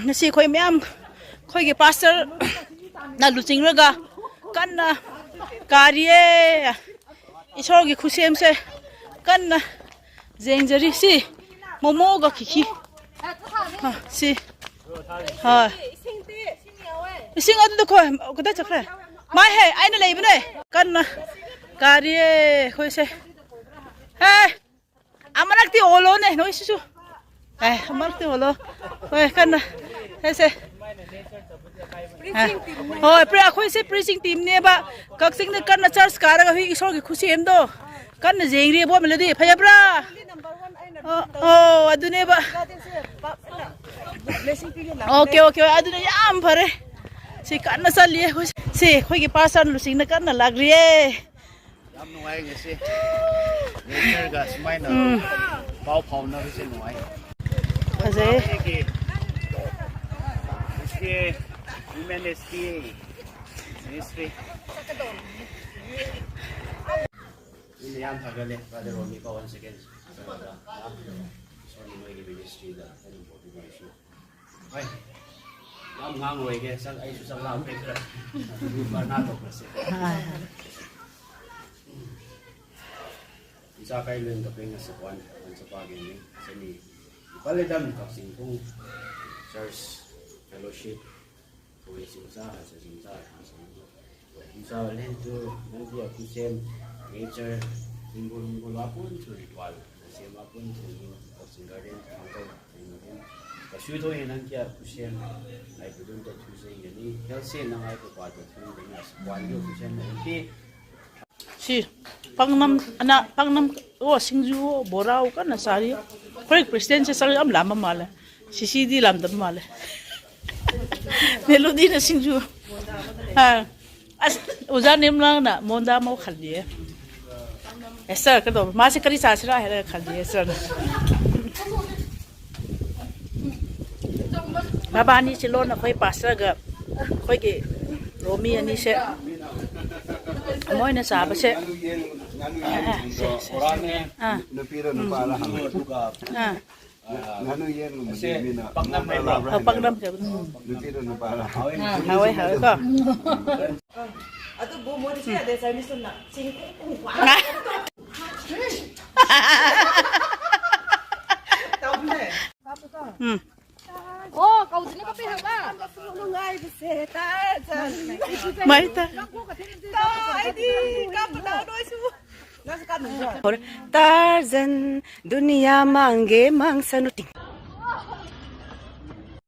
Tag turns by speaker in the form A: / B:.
A: ngasi khoi myam khoi ge pastor na luching raga kanna kariye isor ge khusem se kanna zengjari si momo ga khiki ha si ha ising adu ko kada chakra mai he aina leibne kanna kariye khoi se hey amarakti olo ne noi su amarakti olo hoi kanna he se hoi pre khoi se preaching team ne ba kaksing ne kanna church karaga hui isor gi khusi em do kanna jengri bo melodi phayabra adune ba okay adune yam phare si kanna saliye si khoi gi pasan lusing na kanna lagriye
B: yam nuai ngasi nature ga smai na pau phau na se nuai
A: aje
B: iske humanity history ini yang thagale pada romi ka 1 second so ni noi gi ministry da ani motivation ai yam ngang loi ge sang ai su sang lam pe kra du ba na to se isa kai len ka penga sa kwan sa pagi ni sa ni paledam ka sing kung church fellowship ko isa sa sinsa isa len to nanti aku sem nature simbol apun tu ritual sem apun tu singgarin angkau kasu to yang kia aku sem ai budun to tu se ni health se nang ai ko pa to tu ni kwan yo ku sem ni
A: si pangnam singju borau kan nasari koi president se sal am lama mala sisi di lam dam mala melodi na singju ha as ujan nim lang na monda mo khali sir ka do ma se kari sa sira he khali sir babani chilo na koi pastor ga koi ge romi ani se moina sa ba se
C: Napira na para nganu yen lumina
A: pangnam se
C: napira na para
A: hawai ko
D: Ato bu mo di siya de sa misun na sing
E: Oh, kau sini kopi apa?
A: mai ta
D: Nasa ka nung
A: Tarzan dunia mange mang sanuting